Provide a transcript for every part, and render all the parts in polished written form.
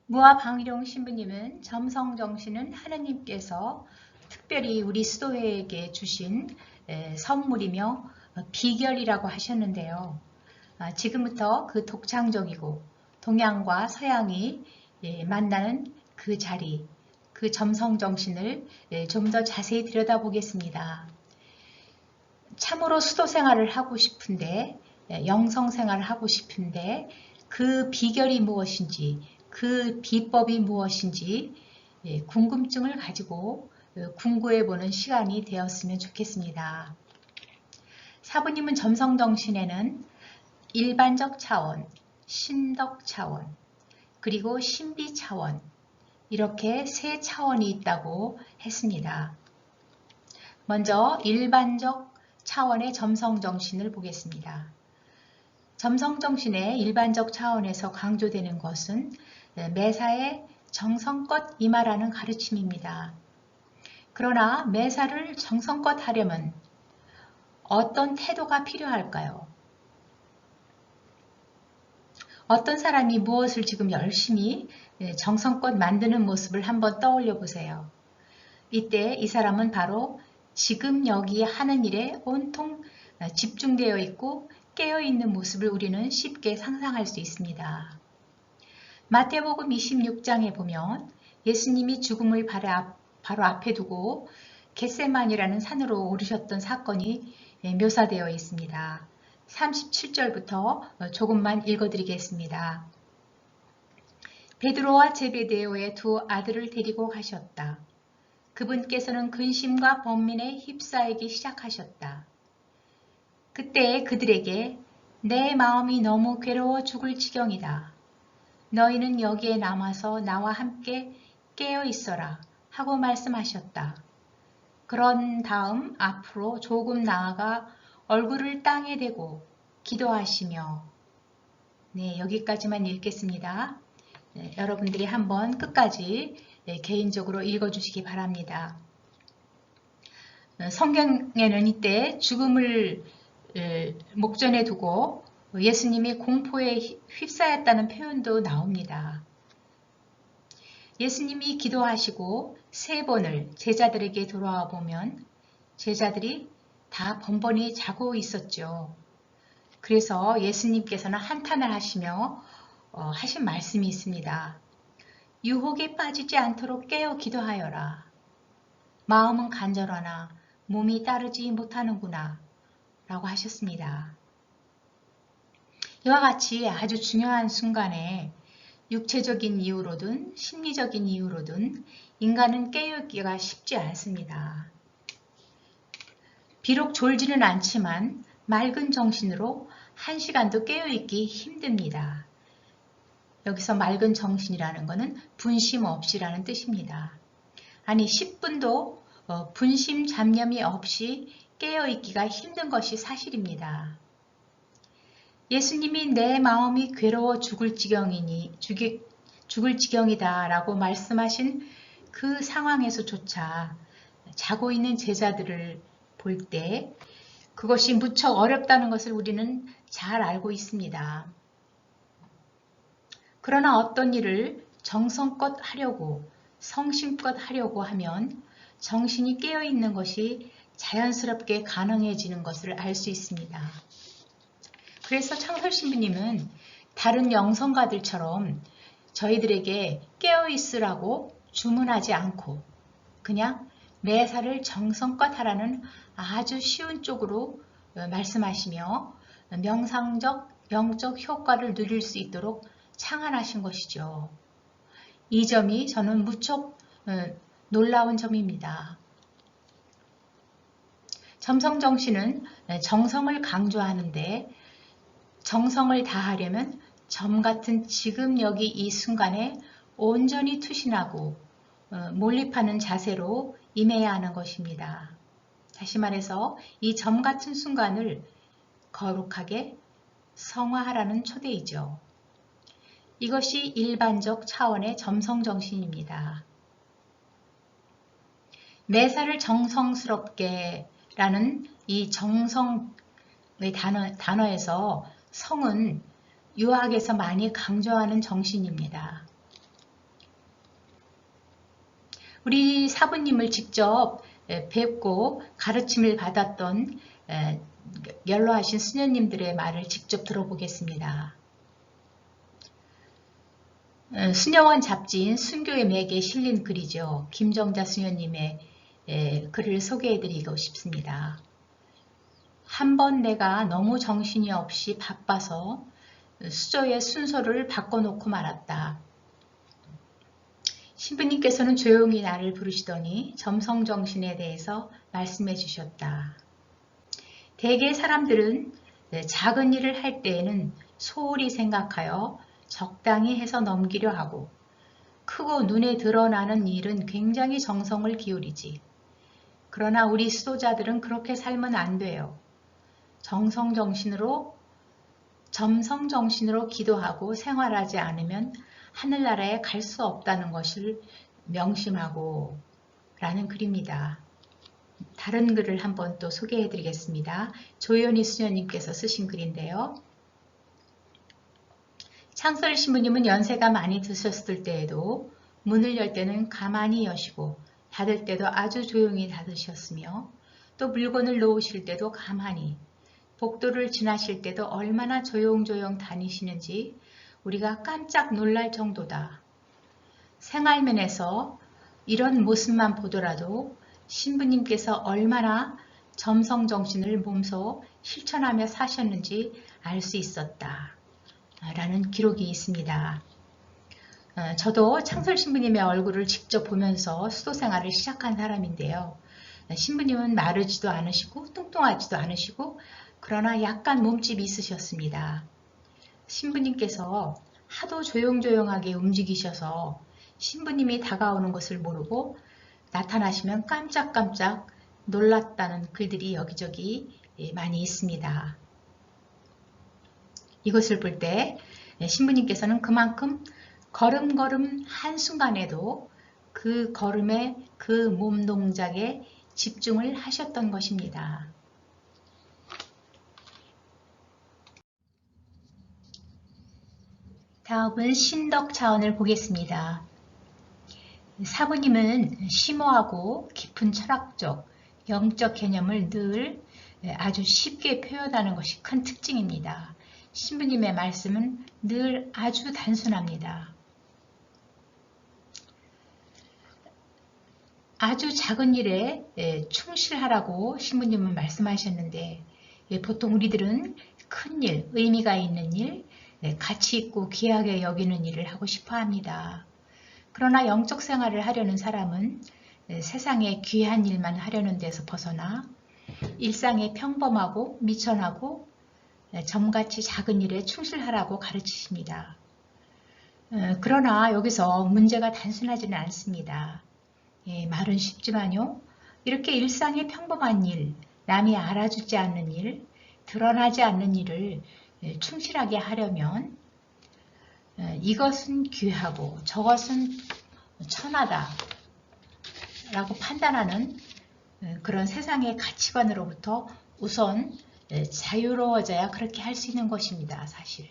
무아 방일용 신부님은 점성정신은 하느님께서 특별히 우리 수도회에게 주신 선물이며 비결이라고 하셨는데요. 지금부터 그 독창적이고 동양과 서양이 만나는 그 자리, 그 점성정신을 좀 더 자세히 들여다보겠습니다. 참으로 수도 생활을 하고 싶은데, 영성 생활을 하고 싶은데 그 비결이 무엇인지, 그 비법이 무엇인지 궁금증을 가지고 궁구해보는 시간이 되었으면 좋겠습니다. 사부님은 점성정신에는 일반적 차원, 신덕 차원, 그리고 신비 차원, 이렇게 세 차원이 있다고 했습니다. 먼저 일반적 차원의 점성정신을 보겠습니다. 점성정신의 일반적 차원에서 강조되는 것은 매사에 정성껏 임하라는 가르침입니다. 그러나 매사를 정성껏 하려면 어떤 태도가 필요할까요? 어떤 사람이 무엇을 지금 열심히 정성껏 만드는 모습을 한번 떠올려 보세요. 이때 이 사람은 바로 지금 여기 하는 일에 온통 집중되어 있고 깨어있는 모습을 우리는 쉽게 상상할 수 있습니다. 마태복음 26장에 보면 예수님이 죽음을 바로 앞에 두고 겟세마니라는 산으로 오르셨던 사건이 묘사되어 있습니다. 37절부터 조금만 읽어드리겠습니다. 베드로와 제베데오의 두 아들을 데리고 가셨다. 그분께서는 근심과 번민에 휩싸이기 시작하셨다. 그때 그들에게 내 마음이 너무 괴로워 죽을 지경이다. 너희는 여기에 남아서 나와 함께 깨어 있어라 하고 말씀하셨다. 그런 다음 앞으로 조금 나아가 얼굴을 땅에 대고 기도하시며 여기까지만 읽겠습니다. 여러분들이 한번 끝까지 개인적으로 읽어주시기 바랍니다. 성경에는 이때 죽음을 목전에 두고 예수님이 공포에 휩싸였다는 표현도 나옵니다. 예수님이 기도하시고 3번을 제자들에게 돌아와 보면 제자들이 다 번번이 자고 있었죠. 그래서 예수님께서는 한탄을 하시며 하신 말씀이 있습니다. 유혹에 빠지지 않도록 깨어 기도하여라. 마음은 간절하나 몸이 따르지 못하는구나 라고 하셨습니다. 이와 같이 아주 중요한 순간에 육체적인 이유로든 심리적인 이유로든 인간은 깨어있기가 쉽지 않습니다. 비록 졸지는 않지만 맑은 정신으로 1시간도 깨어있기 힘듭니다. 여기서 맑은 정신이라는 것은 분심 없이라는 뜻입니다. 아니 10분도 분심 잡념이 없이 깨어있기가 힘든 것이 사실입니다. 예수님이 내 마음이 괴로워 죽을 지경이다 라고 말씀하신 그 상황에서조차 자고 있는 제자들을 볼 때 그것이 무척 어렵다는 것을 우리는 잘 알고 있습니다. 그러나 어떤 일을 정성껏 하려고 성심껏 하려고 하면 정신이 깨어있는 것이 자연스럽게 가능해지는 것을 알 수 있습니다. 그래서 창설신부님은 다른 영성가들처럼 저희들에게 깨어있으라고 주문하지 않고 그냥 매사를 정성껏 하라는 아주 쉬운 쪽으로 말씀하시며 명상적, 영적 효과를 누릴 수 있도록 창안하신 것이죠. 이 점이 저는 무척 놀라운 점입니다. 점성정신은 정성을 강조하는데 정성을 다하려면 점 같은 지금 여기 이 순간에 온전히 투신하고 몰입하는 자세로 임해야 하는 것입니다. 다시 말해서 이 점 같은 순간을 거룩하게 성화하라는 초대이죠. 이것이 일반적 차원의 점성정신입니다. 매사를 정성스럽게 라는 이 정성의 단어에서 성은 유학에서 많이 강조하는 정신입니다. 우리 사부님을 직접 뵙고 가르침을 받았던 연로하신 수녀님들의 말을 직접 들어보겠습니다. 수녀원 잡지인 순교의 맥에 실린 글이죠. 김정자 수녀님의 글을 소개해드리고 싶습니다. 한 번 내가 너무 정신이 없이 바빠서 수저의 순서를 바꿔놓고 말았다. 신부님께서는 조용히 나를 부르시더니 점성정신에 대해서 말씀해 주셨다. 대개 사람들은 작은 일을 할 때에는 소홀히 생각하여 적당히 해서 넘기려 하고 크고 눈에 드러나는 일은 굉장히 정성을 기울이지. 그러나 우리 수도자들은 그렇게 살면 안 돼요. 점성정신으로 기도하고 생활하지 않으면 하늘나라에 갈 수 없다는 것을 명심하고 라는 글입니다. 다른 글을 한번 또 소개해 드리겠습니다. 조연희 수녀님께서 쓰신 글인데요. 창설 신부님은 연세가 많이 드셨을 때에도 문을 열 때는 가만히 여시고 닫을 때도 아주 조용히 닫으셨으며 또 물건을 놓으실 때도 가만히 복도를 지나실 때도 얼마나 조용조용 다니시는지 우리가 깜짝 놀랄 정도다. 생활면에서 이런 모습만 보더라도 신부님께서 얼마나 점성정신을 몸소 실천하며 사셨는지 알 수 있었다. 라는 기록이 있습니다. 저도 창설 신부님의 얼굴을 직접 보면서 수도생활을 시작한 사람인데요. 신부님은 마르지도 않으시고 뚱뚱하지도 않으시고 그러나 약간 몸집이 있으셨습니다. 신부님께서 하도 조용조용하게 움직이셔서 신부님이 다가오는 것을 모르고 나타나시면 깜짝깜짝 놀랐다는 글들이 여기저기 많이 있습니다. 이것을 볼 때 신부님께서는 그만큼 걸음걸음 한순간에도 그 걸음에 그 몸 동작에 집중을 하셨던 것입니다. 다음은 신덕 차원을 보겠습니다. 사부님은 심오하고 깊은 철학적, 영적 개념을 늘 아주 쉽게 표현하는 것이 큰 특징입니다. 신부님의 말씀은 늘 아주 단순합니다. 아주 작은 일에 충실하라고 신부님은 말씀하셨는데 보통 우리들은 큰 일, 의미가 있는 일, 가치 있고 귀하게 여기는 일을 하고 싶어 합니다. 그러나 영적 생활을 하려는 사람은 세상에 귀한 일만 하려는 데서 벗어나 일상에 평범하고 미천하고 점같이 작은 일에 충실하라고 가르치십니다. 그러나 여기서 문제가 단순하지는 않습니다. 말은 쉽지만요. 이렇게 일상의 평범한 일, 남이 알아주지 않는 일, 드러나지 않는 일을 충실하게 하려면 이것은 귀하고 저것은 천하다 라고 판단하는 그런 세상의 가치관으로부터 우선 자유로워져야 그렇게 할 수 있는 것입니다. 사실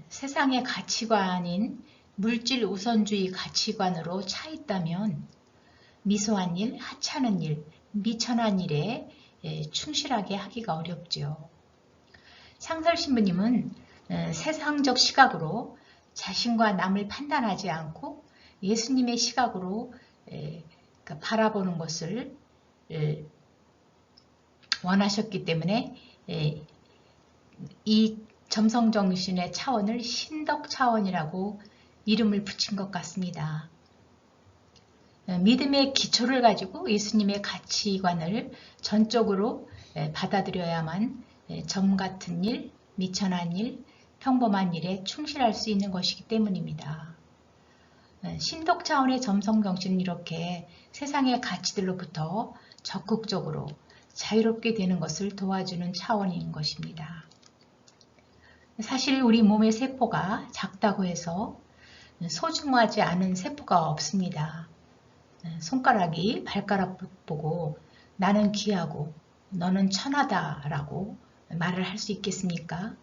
세상의 가치관인 물질 우선주의 가치관으로 차 있다면 미소한 일, 하찮은 일, 미천한 일에 충실하게 하기가 어렵죠. 창설 신부님은 세상적 시각으로 자신과 남을 판단하지 않고 예수님의 시각으로 바라보는 것을 원하셨기 때문에 이 점성정신의 차원을 신덕 차원이라고 이름을 붙인 것 같습니다. 믿음의 기초를 가지고 예수님의 가치관을 전적으로 받아들여야만 점 같은 일, 미천한 일, 평범한 일에 충실할 수 있는 것이기 때문입니다. 신덕 차원의 점성정신은 이렇게 세상의 가치들로부터 적극적으로 자유롭게 되는 것을 도와주는 차원인 것입니다. 사실 우리 몸의 세포가 작다고 해서 소중하지 않은 세포가 없습니다. 손가락이 발가락 보고 나는 귀하고 너는 천하다 라고 말을 할 수 있겠습니까?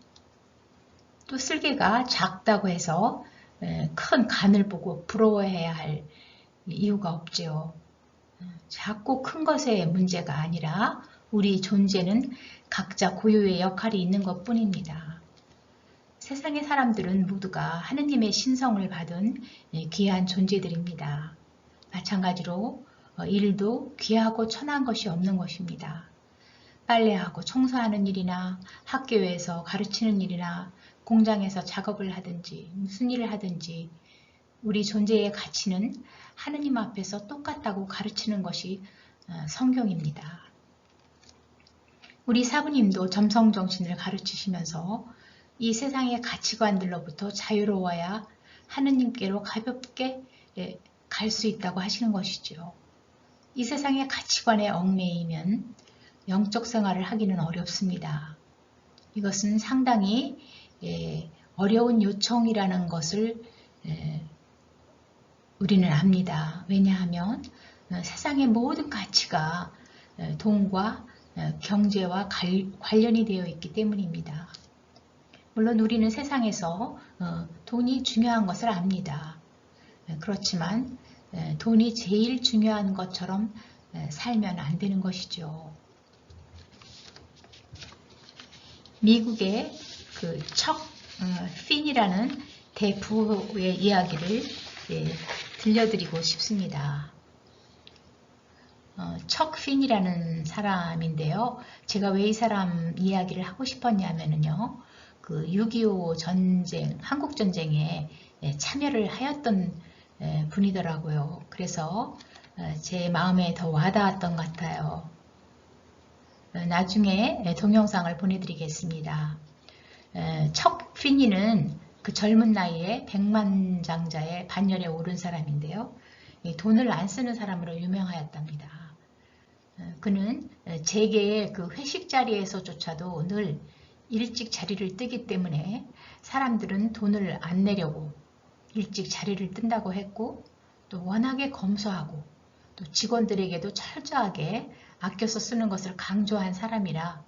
또 쓸개가 작다고 해서 큰 간을 보고 부러워해야 할 이유가 없죠. 작고 큰 것의 문제가 아니라 우리 존재는 각자 고유의 역할이 있는 것 뿐입니다. 세상의 사람들은 모두가 하느님의 신성을 받은 귀한 존재들입니다. 마찬가지로 일도 귀하고 천한 것이 없는 것입니다. 빨래하고 청소하는 일이나 학교에서 가르치는 일이나 공장에서 작업을 하든지 무슨 일을 하든지 우리 존재의 가치는 하느님 앞에서 똑같다고 가르치는 것이 성경입니다. 우리 사부님도 점성정신을 가르치시면서 이 세상의 가치관들로부터 자유로워야 하느님께로 가볍게 갈 수 있다고 하시는 것이죠. 이 세상의 가치관에 얽매이면 영적 생활을 하기는 어렵습니다. 이것은 상당히 어려운 요청이라는 것을 우리는 압니다. 왜냐하면 세상의 모든 가치가 돈과 경제와 관련이 되어 있기 때문입니다. 물론 우리는 세상에서 돈이 중요한 것을 압니다. 그렇지만 돈이 제일 중요한 것처럼 살면 안 되는 것이죠. 미국의 척 핀이라는 대부호의 이야기를 들려드리고 싶습니다. 척 핀이라는 사람인데요. 제가 왜 이 사람 이야기를 하고 싶었냐면요. 6.25 전쟁, 한국전쟁에 참여를 하였던 분이더라고요. 그래서 제 마음에 더 와닿았던 것 같아요. 나중에 동영상을 보내드리겠습니다. 척 핀이는 그 젊은 나이에 백만장자의 반열에 오른 사람인데요. 돈을 안 쓰는 사람으로 유명하였답니다. 그는 재계의 그 회식 자리에서조차도 늘 일찍 자리를 뜨기 때문에 사람들은 돈을 안 내려고 일찍 자리를 뜬다고 했고, 또 워낙에 검소하고 또 직원들에게도 철저하게 아껴서 쓰는 것을 강조한 사람이라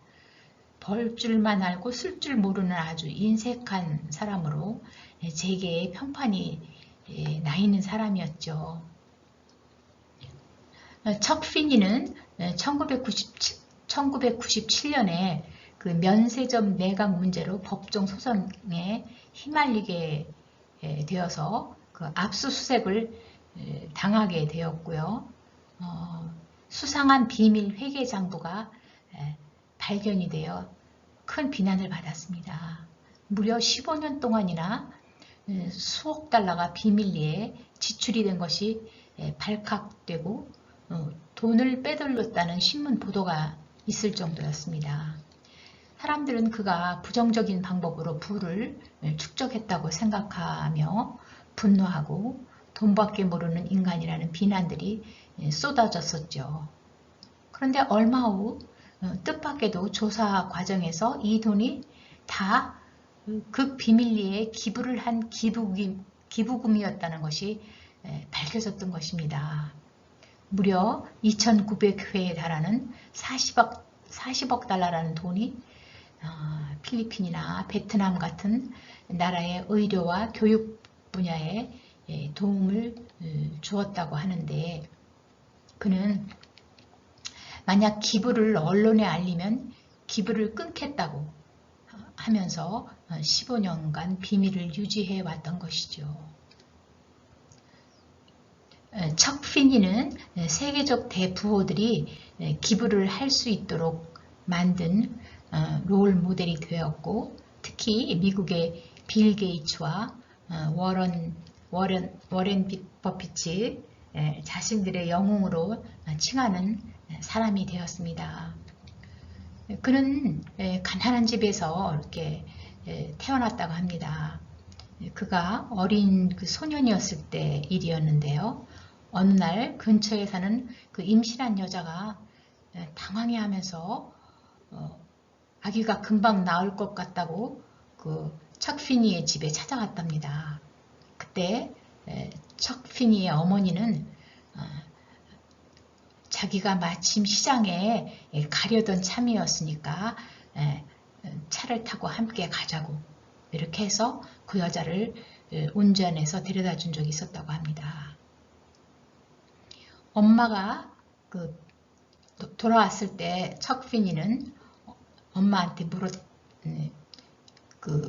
벌 줄만 알고 쓸 줄 모르는 아주 인색한 사람으로 재계의 평판이 나 있는 사람이었죠. 척 피니는 1997년에 그 면세점 매각 문제로 법정 소송에 휘말리게 되어서 그 압수수색을 당하게 되었고요. 수상한 비밀 회계 장부가 발견이 되어 큰 비난을 받았습니다. 무려 15년 동안이나 수억 달러가 비밀리에 지출이 된 것이 발각되고 돈을 빼돌렸다는 신문 보도가 있을 정도였습니다. 사람들은 그가 부정적인 방법으로 부를 축적했다고 생각하며 분노하고 돈밖에 모르는 인간이라는 비난들이 쏟아졌었죠. 그런데 얼마 후 뜻밖에도 조사 과정에서 이 돈이 다 극비밀리에 기부를 한 기부금이었다는 것이 밝혀졌던 것입니다. 무려 2,900회에 달하는 40억 달러라는 돈이 필리핀이나 베트남 같은 나라의 의료와 교육 분야에 도움을 주었다고 하는데, 그는 만약 기부를 언론에 알리면 기부를 끊겠다고 하면서 15년간 비밀을 유지해 왔던 것이죠. 척 피니는 세계적 대부호들이 기부를 할 수 있도록 만든 롤 모델이 되었고, 특히 미국의 빌 게이츠와 워렌 버핏이 자신들의 영웅으로 칭하는 사람이 되었습니다. 그는 가난한 집에서 이렇게 태어났다고 합니다. 그가 어린 그 소년이었을 때 일이었는데요. 어느 날 근처에 사는 그 임신한 여자가 당황해하면서 아기가 금방 나올 것 같다고 그 척 피니의 집에 찾아갔답니다. 그때 척 피니의 어머니는 자기가 마침 시장에 가려던 참이었으니까 차를 타고 함께 가자고 이렇게 해서 그 여자를 운전해서 데려다 준 적이 있었다고 합니다. 엄마가 돌아왔을 때 척피니는 엄마한테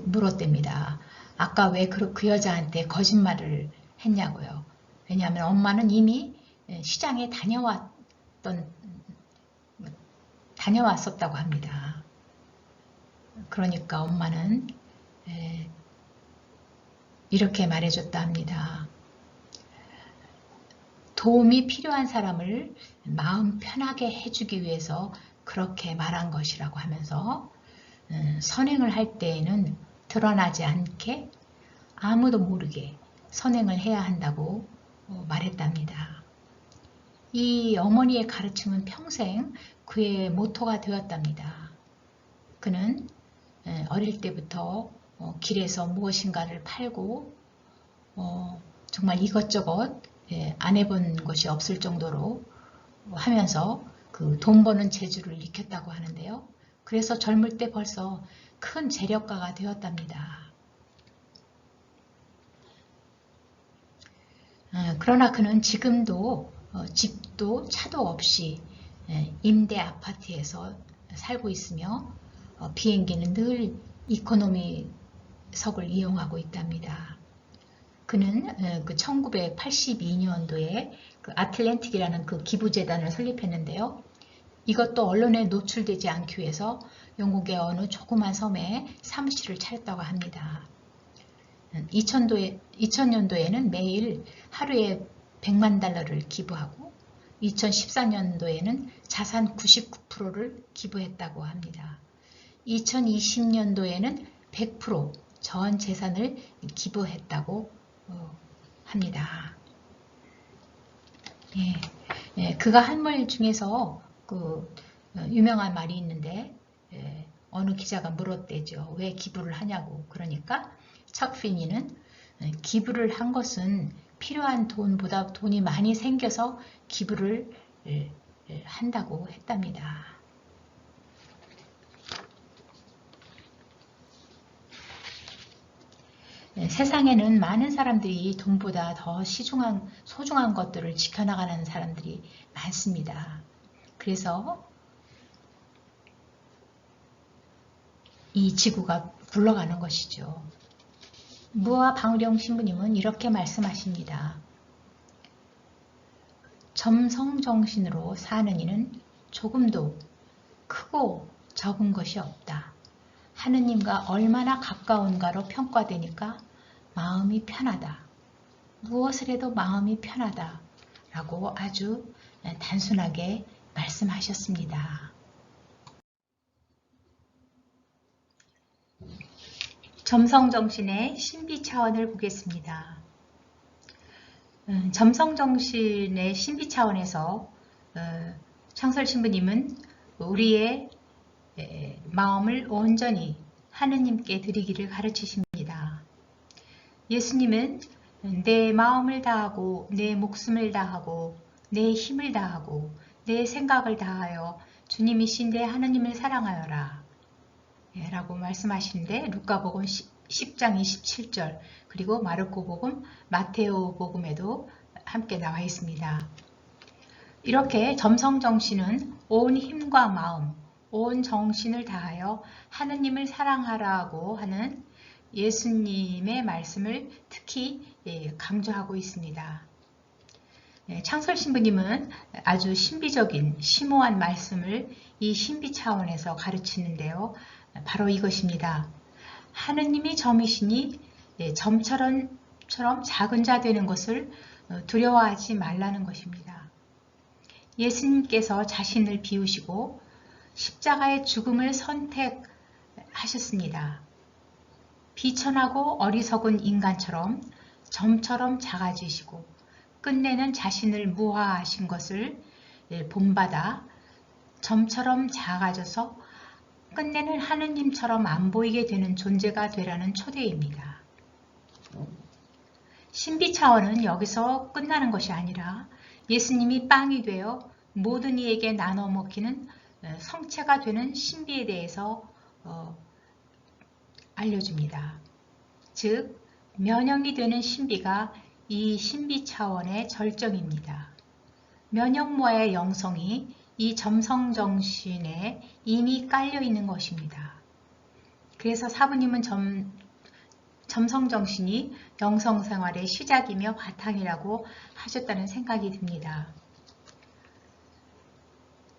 물었답니다. 아까 왜 그 여자한테 거짓말을 했냐고요. 왜냐하면 엄마는 이미 시장에 다녀왔었다고 합니다. 그러니까 엄마는 이렇게 말해줬다 합니다. 도움이 필요한 사람을 마음 편하게 해주기 위해서 그렇게 말한 것이라고 하면서 선행을 할 때에는 드러나지 않게 아무도 모르게 선행을 해야 한다고 말했답니다. 이 어머니의 가르침은 평생 그의 모토가 되었답니다. 그는 어릴 때부터 길에서 무엇인가를 팔고 정말 이것저것 안 해본 것이 없을 정도로 하면서 그 돈 버는 재주를 익혔다고 하는데요. 그래서 젊을 때 벌써 큰 재력가가 되었답니다. 그러나 그는 지금도 집도 차도 없이 임대 아파트에서 살고 있으며 비행기는 늘 이코노미석을 이용하고 있답니다. 그는 1982년도에 아틀랜틱이라는 기부재단을 설립했는데요. 이것도 언론에 노출되지 않기 위해서 영국의 어느 조그만 섬에 사무실을 차렸다고 합니다. 2000년도에는 매일 하루에 100만 달러를 기부하고 2014년도에는 자산 99%를 기부했다고 합니다. 2020년도에는 100%전 재산을 기부했다고 합니다. 그가 한 말 중에서 유명한 말이 있는데 어느 기자가 물었대죠. 왜 기부를 하냐고. 그러니까 척피니는 기부를 한 것은 필요한 돈보다 돈이 많이 생겨서 기부를 한다고 했답니다. 세상에는 많은 사람들이 돈보다 더 소중한 것들을 지켜나가는 사람들이 많습니다. 그래서 이 지구가 굴러가는 것이죠. 무아 방울영 신부님은 이렇게 말씀하십니다. 점성정신으로 사는 이는 조금도 크고 적은 것이 없다. 하느님과 얼마나 가까운가로 평가되니까 마음이 편하다. 무엇을 해도 마음이 편하다. 라고 아주 단순하게 말씀하셨습니다. 점성정신의 신비 차원을 보겠습니다. 점성정신의 신비 차원에서 창설 신부님은 우리의 마음을 온전히 하느님께 드리기를 가르치십니다. 예수님은 내 마음을 다하고 내 목숨을 다하고 내 힘을 다하고 내 생각을 다하여 주님이신 내 하느님을 사랑하여라 라고 말씀하시는데 루카복음 10장 27절 그리고 마르코복음, 마테오복음에도 함께 나와 있습니다. 이렇게 점성정신은 온 힘과 마음, 온 정신을 다하여 하느님을 사랑하라고 하는 예수님의 말씀을 특히 강조하고 있습니다. 창설 신부님은 아주 신비적인 심오한 말씀을 이 신비 차원에서 가르치는데요. 바로 이것입니다. 하느님이 점이시니 점처럼 작은 자 되는 것을 두려워하지 말라는 것입니다. 예수님께서 자신을 비우시고 십자가의 죽음을 선택하셨습니다. 비천하고 어리석은 인간처럼 점처럼 작아지시고 끝내는 자신을 무화하신 것을 본받아 점처럼 작아져서 끝내는 하느님처럼 안 보이게 되는 존재가 되라는 초대입니다. 신비 차원은 여기서 끝나는 것이 아니라 예수님이 빵이 되어 모든 이에게 나눠 먹히는 성체가 되는 신비에 대해서 알려줍니다. 즉 면역이 되는 신비가 이 신비 차원의 절정입니다. 면역모의 영성이 이 점성정신에 이미 깔려 있는 것입니다. 그래서 사부님은 점성정신이 영성생활의 시작이며 바탕이라고 하셨다는 생각이 듭니다.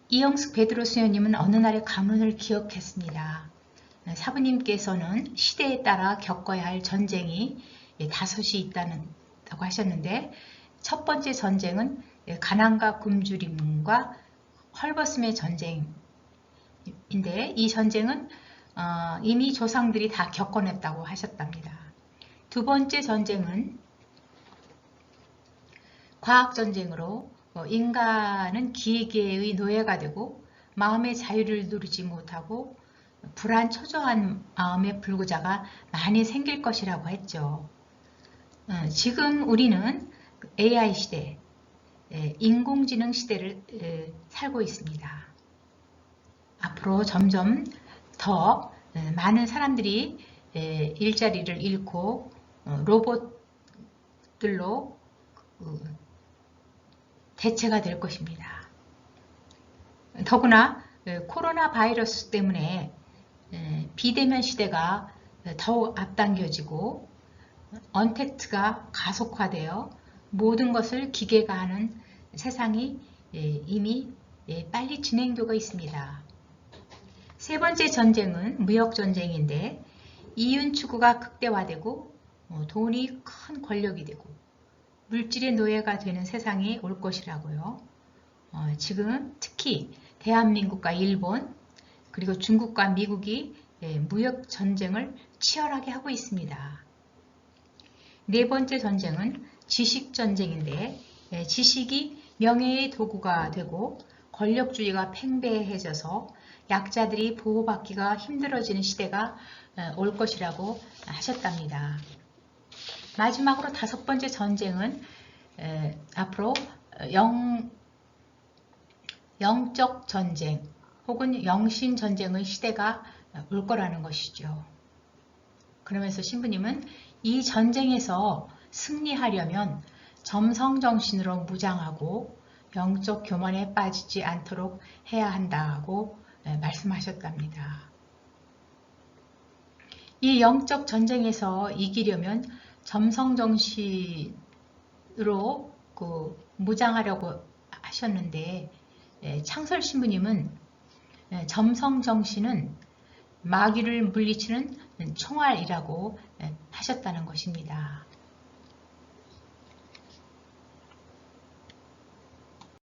이영숙 베드로 수녀님은 어느 날의 가문을 기억했습니다. 사부님께서는 시대에 따라 겪어야 할 전쟁이 5이 있다고 하셨는데, 첫 번째 전쟁은 가난과 굶주림과 헐벗음의 전쟁인데, 이 전쟁은 이미 조상들이 다 겪어냈다고 하셨답니다. 두 번째 전쟁은 과학전쟁으로 인간은 기계의 노예가 되고 마음의 자유를 누리지 못하고 불안 초조한 마음의 불구자가 많이 생길 것이라고 했죠. 지금 우리는 AI 시대, 인공지능 시대를 살고 있습니다. 앞으로 점점 더 많은 사람들이 일자리를 잃고 로봇들로 대체가 될 것입니다. 더구나 코로나 바이러스 때문에 비대면 시대가 더욱 앞당겨지고 언택트가 가속화되어 모든 것을 기계가 하는 세상이 이미 빨리 진행되고 있습니다. 세 번째 전쟁은 무역전쟁인데, 이윤 추구가 극대화되고 돈이 큰 권력이 되고 물질의 노예가 되는 세상이 올 것이라고요. 지금 특히 대한민국과 일본 그리고 중국과 미국이 무역전쟁을 치열하게 하고 있습니다. 네 번째 전쟁은 지식전쟁인데, 지식이 명예의 도구가 되고 권력주의가 팽배해져서 약자들이 보호받기가 힘들어지는 시대가 올 것이라고 하셨답니다. 마지막으로 5번째 전쟁은 앞으로 영적 전쟁 혹은 영신 전쟁의 시대가 올 거라는 것이죠. 그러면서 신부님은 이 전쟁에서 승리하려면 점성정신으로 무장하고 영적 교만에 빠지지 않도록 해야 한다고 말씀하셨답니다. 이 영적 전쟁에서 이기려면 점성정신으로 무장하려고 하셨는데, 창설 신부님은 점성정신은 마귀를 물리치는 총알이라고 하셨다는 것입니다.